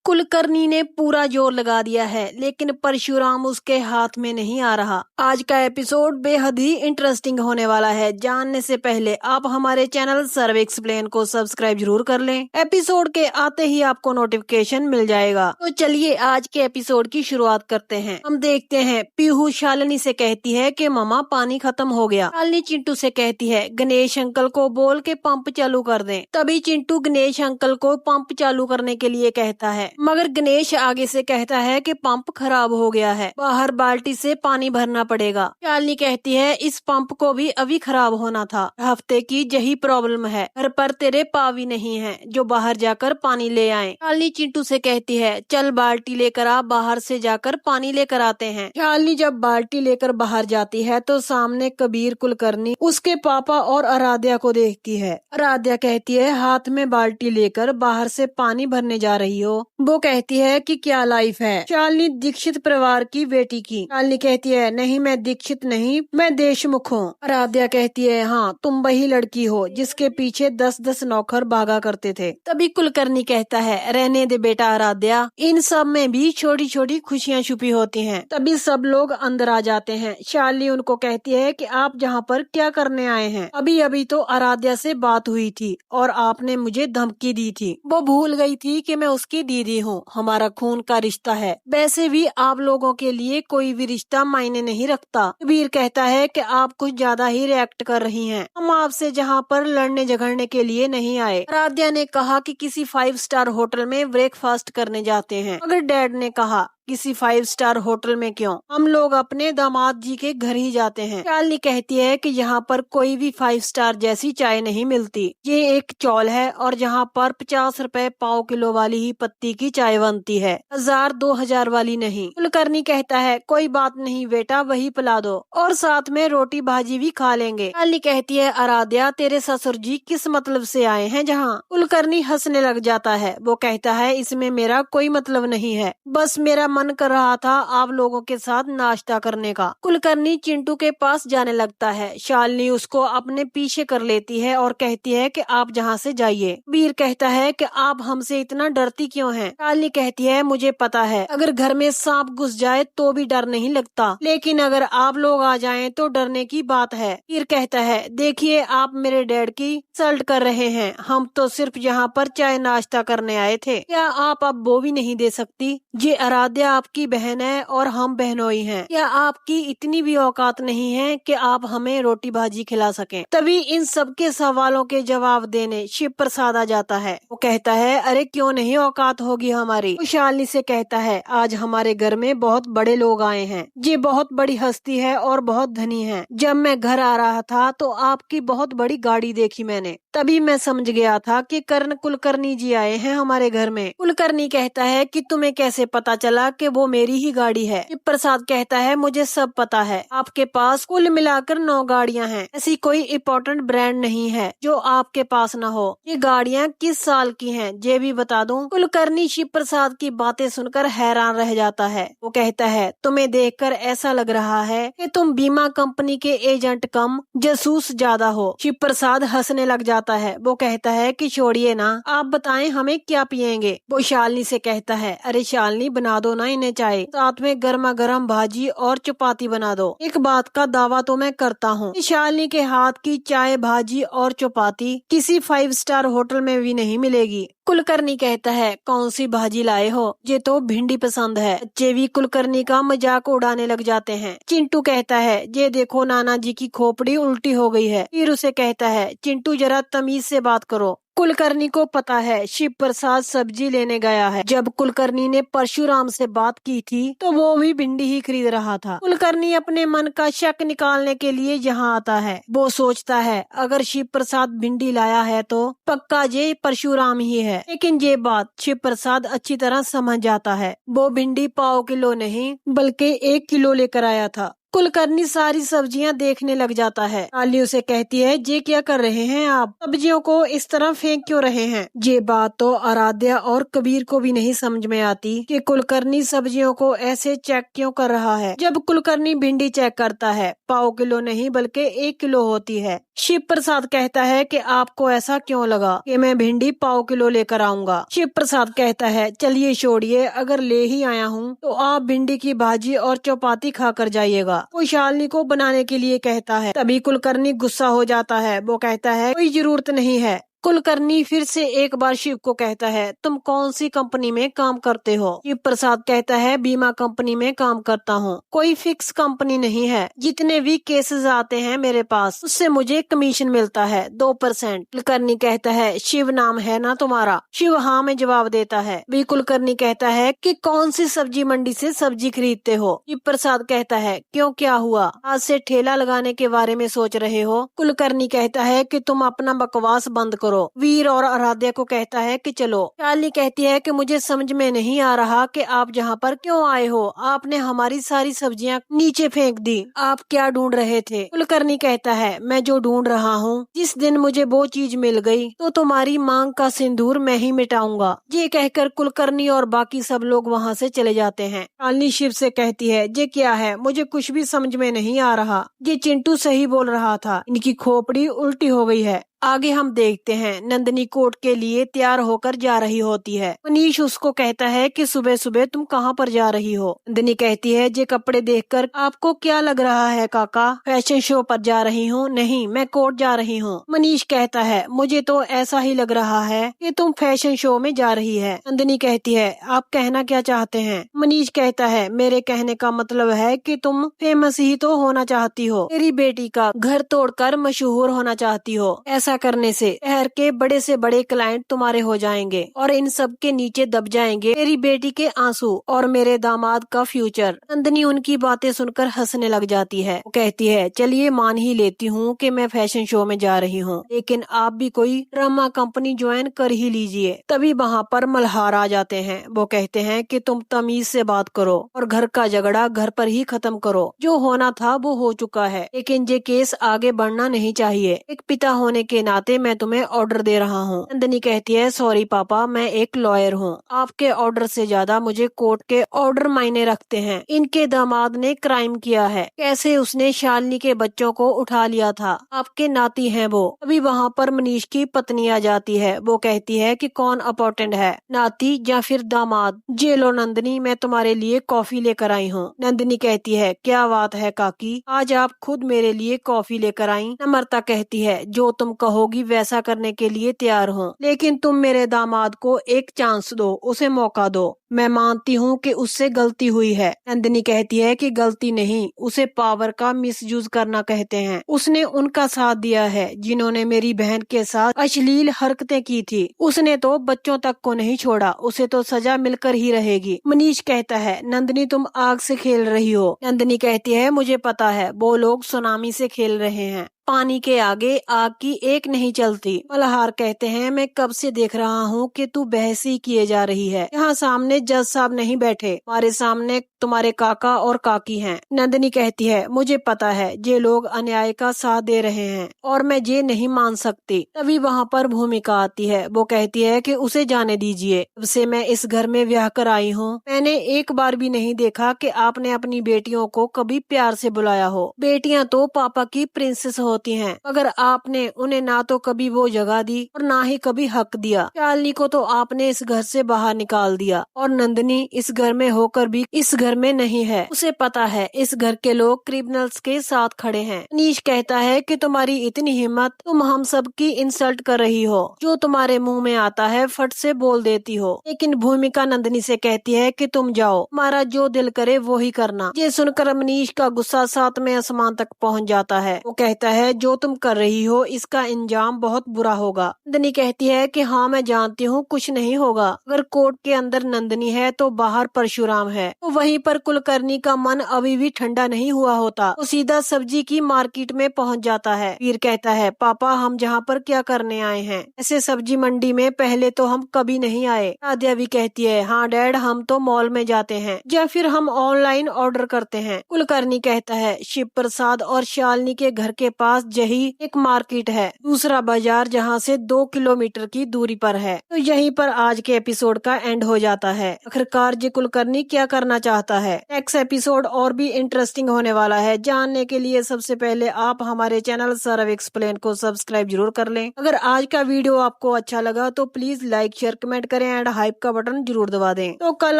कुलकर्णी ने पूरा जोर लगा दिया है, लेकिन परशुराम उसके हाथ में नहीं आ रहा। आज का एपिसोड बेहद ही इंटरेस्टिंग होने वाला है। जानने से पहले आप हमारे चैनल सर्वे एक्सप्लेन को सब्सक्राइब जरूर कर लें। एपिसोड के आते ही आपको नोटिफिकेशन मिल जाएगा। तो चलिए आज के एपिसोड की शुरुआत करते हैं। हम देखते हैं पीहू शालिनी से कहती है कि मामा पानी खत्म हो गया। शालिनी चिंटू से कहती है गणेश अंकल को बोल के पंप चालू कर दें। तभी चिंटू गणेश अंकल को पंप चालू करने के लिए कहता है, मगर गणेश आगे से कहता है कि पंप खराब हो गया है, बाहर बाल्टी से पानी भरना पड़ेगा। शालिनी कहती है इस पंप को भी अभी खराब होना था, हफ्ते की यही प्रॉब्लम है, घर पर तेरे पावी नहीं है जो बाहर जाकर पानी ले आए। शालिनी चिंटू से कहती है चल बाल्टी लेकर आ, बाहर से जाकर पानी लेकर आते हैं। शालिनी जब बाल्टी लेकर बाहर जाती है तो सामने कबीर कुलकर्णी उसके पापा और आराध्या को देखती है। आराध्या कहती है हाथ में बाल्टी लेकर बाहर से पानी भरने जा रही हो। वो कहती है कि क्या लाइफ है। शालिनी दीक्षित परिवार की बेटी की। शालिनी कहती है नहीं मैं दीक्षित नहीं, मैं देशमुख हूँ। आराध्या कहती है हाँ तुम वही लड़की हो जिसके पीछे 10-10 नौकर भागा करते थे। तभी कुलकर्णी कहता है रहने दे बेटा आराध्या, इन सब में भी छोटी छोटी खुशियाँ छुपी होती हैं। तभी सब लोग अंदर आ जाते हैं। शालिनी उनको कहती है कि आप यहाँ पर क्या करने आए हैं? अभी अभी तो आराध्या से बात हुई थी और आपने मुझे धमकी दी थी। वो भूल गई थी कि मैं उसकी दीदी हूँ, हमारा खून का रिश्ता है। वैसे भी आप लोगों के लिए कोई भी रिश्ता मायने नहीं रखता। कबीर कहता है कि आप कुछ ज्यादा ही रिएक्ट कर रही हैं। हम आपसे जहाँ पर लड़ने झगड़ने के लिए नहीं आए। आराध्या ने कहा कि किसी 5 स्टार होटल में ब्रेकफास्ट करने जाते हैं, मगर डैड ने कहा किसी 5 स्टार होटल में क्यों, हम लोग अपने दामाद जी के घर ही जाते हैं। शालिनी कहती है कि यहाँ पर कोई भी 5 स्टार जैसी चाय नहीं मिलती, ये एक चौल है और यहाँ पर 50 रुपए पाव किलो वाली ही पत्ती की चाय बनती है, 1000-2000 वाली नहीं। कुलकर्णी कहता है कोई बात नहीं बेटा, वही पिला दो और साथ में रोटी भाजी भी खा लेंगे। शालिनी कहती है आराध्या तेरे ससुर जी किस मतलब से आए हैं जहाँ? कुलकर्णी हंसने लग जाता है। वो कहता है इसमें मेरा कोई मतलब नहीं है, बस मेरा मन कर रहा था आप लोगों के साथ नाश्ता करने का। कुलकर्णी चिंटू के पास जाने लगता है। शालिनी उसको अपने पीछे कर लेती है और कहती है कि आप जहाँ से जाइए। वीर कहता है कि आप हमसे इतना डरती क्यों हैं? शालिनी कहती है मुझे पता है अगर घर में सांप घुस जाए तो भी डर नहीं लगता, लेकिन अगर आप लोग आ जाएं तो डरने की बात है। वीर कहता है देखिए आप मेरे डैड की इंसल्ट कर रहे हैं, हम तो सिर्फ यहाँ पर चाय नाश्ता करने आए थे, क्या आप अब वो भी नहीं दे सकती? ये आराध्या आपकी बहन है और हम बहनोई हैं, क्या आपकी इतनी भी औकात नहीं है कि आप हमें रोटी भाजी खिला सकें? तभी इन सबके सवालों के जवाब देने शिव प्रसाद आ जाता है। वो कहता है अरे क्यों नहीं औकात होगी हमारी। वो शालिनी से कहता है आज हमारे घर में बहुत बड़े लोग आए हैं, ये बहुत बड़ी हस्ती है और बहुत धनी है। जब मैं घर आ रहा था तो आपकी बहुत बड़ी गाड़ी देखी मैंने, तभी मैं समझ गया था कि कर्ण कुलकर्णी जी आए हैं हमारे घर में। कुलकर्णी कहता है कि तुम्हें कैसे पता चला कि वो मेरी ही गाड़ी है? शिव प्रसाद कहता है मुझे सब पता है, आपके पास कुल मिलाकर 9 गाड़ियां हैं, ऐसी कोई इम्पोर्टेंट ब्रांड नहीं है जो आपके पास न हो। ये गाड़ियां किस साल की हैं ये भी बता दूं? कुलकर्णी शिव प्रसाद की बातें सुनकर हैरान रह जाता है। वो कहता है तुम्हें देखकर ऐसा लग रहा है कि तुम बीमा कंपनी के एजेंट कम जासूस ज्यादा हो। शिव प्रसाद हंसने लग जाता है। वो कहता है कि छोड़िए ना, आप बताएं हमें क्या पियेंगे? वो शालिनी से कहता है अरे शालिनी बना दो ना इन्हें चाय, साथ में गर्मा गर्म भाजी और चपाती बना दो। एक बात का दावा तो मैं करता हूँ, शालिनी के हाथ की चाय भाजी और चपाती किसी 5 स्टार होटल में भी नहीं मिलेगी। कुलकर्णी कहता है कौन सी भाजी लाए हो, ये तो भिंडी पसंद है। बच्चे भी कुलकर्णी का मजाक उड़ाने लग जाते हैं। चिंटू कहता है ये देखो नाना जी की खोपड़ी उल्टी हो गई है। फिर उसे कहता है चिंटू जरा तमीज से बात करो। कुलकर्णी को पता है शिव प्रसाद सब्जी लेने गया है। जब कुलकर्णी ने परशुराम से बात की थी तो वो भी भिंडी ही खरीद रहा था। कुलकर्णी अपने मन का शक निकालने के लिए यहाँ आता है। वो सोचता है अगर शिव प्रसाद भिंडी लाया है तो पक्का ये परशुराम ही है, लेकिन ये बात शिव प्रसाद अच्छी तरह समझ जाता है। वो भिंडी पाव किलो नहीं बल्कि 1 किलो लेकर आया था। कुलकर्णी सारी सब्जियां देखने लग जाता है। शालिनी उसे कहती है, ये क्या कर रहे हैं आप, सब्जियों को इस तरह फेंक क्यों रहे हैं। ये बात तो आराध्या और कबीर को भी नहीं समझ में आती कि कुलकर्णी सब्जियों को ऐसे चेक क्यों कर रहा है। जब कुलकर्णी भिंडी चेक करता है, पाव किलो नहीं बल्कि 1 किलो होती है। शिव प्रसाद कहता है कि आपको ऐसा क्यों लगा कि मैं भिंडी पाव किलो लेकर आऊंगा। शिव प्रसाद कहता है, चलिए छोड़िए, अगर ले ही आया हूँ तो आप भिंडी की भाजी और चपाती खा कर जाइएगा। वो शालिनी को बनाने के लिए कहता है। तभी कुलकर्णी गुस्सा हो जाता है। वो कहता है, कोई जरूरत नहीं है। कुलकर्णी फिर से एक बार शिव को कहता है, तुम कौन सी कंपनी में काम करते हो। शिव प्रसाद कहता है, बीमा कंपनी में काम करता हूँ। कोई फिक्स कंपनी नहीं है, जितने भी केसेस आते हैं मेरे पास उससे मुझे कमीशन मिलता है 2%। कुलकर्णी कहता है, शिव नाम है ना तुम्हारा। शिव हाँ में जवाब देता है। भी कुलकर्णी कहता है कि कौन सी सब्जी मंडी से सब्जी खरीदते हो। शिव प्रसाद कहता है, क्यों क्या हुआ, आज से ठेला लगाने के बारे में सोच रहे हो। कुलकर्णी कहता है कि तुम अपना बकवास बंद करो। वीर और आराध्या को कहता है कि चलो। शालिनी कहती है कि मुझे समझ में नहीं आ रहा कि आप यहाँ पर क्यों आए हो। आपने हमारी सारी सब्जियाँ नीचे फेंक दी। आप क्या ढूंढ रहे थे। कुलकर्णी कहता है, मैं जो ढूंढ रहा हूँ, जिस दिन मुझे वो चीज मिल गई तो तुम्हारी मांग का सिंदूर मैं ही मिटाऊंगा। ये कहकर कुलकर्णी और बाकी सब लोग वहाँ से चले जाते हैं। शालिनी शिव से कहती है, ये क्या है, मुझे कुछ भी समझ में नहीं आ रहा। ये चिंटू सही बोल रहा था, इनकी खोपड़ी उल्टी हो गई है। आगे हम देखते हैं नंदिनी कोर्ट के लिए तैयार होकर जा रही होती है। मनीष उसको कहता है कि सुबह सुबह तुम कहाँ पर जा रही हो। नंदिनी कहती है, ये कपड़े देखकर आपको क्या लग रहा है काका, फैशन शो पर जा रही हूँ। नहीं, मैं कोर्ट जा रही हूँ। मनीष कहता है, मुझे तो ऐसा ही लग रहा है कि तुम फैशन शो में जा रही है। नंदिनी कहती है, आप कहना क्या चाहते हैं। मनीष कहता है, मेरे कहने का मतलब है कि तुम फेमस ही तो होना चाहती हो, मेरी बेटी का घर तोड़कर मशहूर होना चाहती हो। ऐसा करने से शहर के बड़े से बड़े क्लाइंट तुम्हारे हो जाएंगे और इन सब के नीचे दब जाएंगे मेरी बेटी के आंसू और मेरे दामाद का फ्यूचर। नंदिनी उनकी बातें सुनकर हंसने लग जाती है। वो कहती है, चलिए मान ही लेती हूँ कि मैं फैशन शो में जा रही हूँ, लेकिन आप भी कोई ड्रामा कंपनी ज्वाइन कर ही लीजिए। तभी वहाँ पर मल्हार आ जाते हैं। वो कहते हैं कि तुम तमीज से बात करो और घर का झगड़ा घर पर ही खत्म करो। जो होना था वो हो चुका है, लेकिन ये केस आगे बढ़ना नहीं चाहिए। एक पिता होने के नाते मैं तुम्हें ऑर्डर दे रहा हूँ। नंदिनी कहती है, सॉरी पापा, मैं एक लॉयर हूँ। आपके ऑर्डर से ज्यादा मुझे कोर्ट के ऑर्डर मायने रखते हैं। इनके दामाद ने क्राइम किया है, कैसे उसने शालिनी के बच्चों को उठा लिया था, आपके नाती हैं वो। अभी वहाँ पर मनीष की पत्नी आ जाती है। वो कहती है कि कौन इम्पोर्टेंट है, नाती या फिर दामाद। जे लो नंदिनी, मैं तुम्हारे लिए कॉफी लेकर आई हूँ। नंदिनी कहती है, क्या बात है काकी, आज आप खुद मेरे लिए कॉफी लेकर आई। नम्रता कहती है, जो तुम कहोगी वैसा करने के लिए तैयार हूँ, लेकिन तुम मेरे दामाद को एक चांस दो, उसे मौका दो। मैं मानती हूँ कि उससे गलती हुई है। नंदिनी कहती है कि गलती नहीं, उसे पावर का मिसयूज करना कहते हैं। उसने उनका साथ दिया है जिन्होंने मेरी बहन के साथ अश्लील हरकतें की थी। उसने तो बच्चों तक को नहीं छोड़ा, उसे तो सजा मिलकर ही रहेगी। मनीष कहता है, नंदिनी तुम आग से खेल रही हो। नंदिनी कहती है, मुझे पता है, वो लोग सुनामी से खेल रहे हैं, पानी के आगे आग की एक नहीं चलती। मल्हार कहते हैं, मैं कब से देख रहा हूँ कि तू बहस ही किए जा रही है। यहाँ सामने जज साहब नहीं बैठे, हमारे सामने तुम्हारे काका और काकी हैं। नंदिनी कहती है, मुझे पता है ये लोग अन्याय का साथ दे रहे हैं और मैं ये नहीं मान सकती। तभी वहाँ पर भूमिका आती है। वो कहती है कि उसे जाने दीजिए, जब से मैं इस घर में ब्याह कर आई हूँ मैंने एक बार भी नहीं देखा कि आपने अपनी बेटियों को कभी प्यार से बुलाया हो। बेटियां तो पापा की प्रिंसेस होती हैं, मगर आपने उन्हें ना तो कभी वो जगह दी और ना ही कभी हक दिया। शालिनी को तो आपने इस घर से बाहर निकाल दिया और नंदिनी इस घर में होकर भी इस घर में नहीं है। उसे पता है इस घर के लोग क्रिमिनल्स के साथ खड़े हैं। मनीष कहता है कि तुम्हारी इतनी हिम्मत, तुम हम सब की इंसल्ट कर रही हो, जो तुम्हारे मुंह में आता है फट से बोल देती हो। लेकिन भूमिका नंदिनी से कहती है कि तुम जाओ, हमारा जो दिल करे वो ही करना। ये सुनकर मनीष का गुस्सा सातवें आसमान तक पहुंच जाता है। वो कहता है, है जो तुम कर रही हो इसका इंजाम बहुत बुरा होगा। नंदिनी कहती है कि हाँ मैं जानती हूँ कुछ नहीं होगा। अगर कोर्ट के अंदर नंदिनी है तो बाहर परशुराम है। तो वहीं पर कुलकर्णी का मन अभी भी ठंडा नहीं हुआ होता। तो सीधा सब्जी की मार्केट में पहुंच जाता है। वीर कहता है पापा हम जहाँ पर क्या करने आए हैं, ऐसे सब्जी मंडी में पहले तो हम कभी नहीं आए। आद्या भी कहती है हाँ डैड हम तो मॉल में जाते हैं या फिर हम ऑनलाइन ऑर्डर करते हैं। कुलकर्णी कहता है शिव प्रसाद और शालिनी के घर के पास यही एक मार्केट है, दूसरा बाजार जहाँ से 2 किलोमीटर की दूरी पर है। तो यहीं पर आज के एपिसोड का एंड हो जाता है। आखिरकार जी कुलकर्णी क्या करना चाहता है, नेक्स्ट एपिसोड और भी इंटरेस्टिंग होने वाला है। जानने के लिए सबसे पहले आप हमारे चैनल सर्व एक्सप्लेन को सब्सक्राइब जरूर कर लें। अगर आज का वीडियो आपको अच्छा लगा तो प्लीज लाइक शेयर कमेंट करें एंड हाइप का बटन जरूर दबा दें। तो कल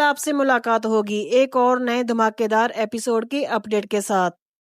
आपसे मुलाकात होगी एक और नए धमाकेदार एपिसोड की अपडेट के साथ।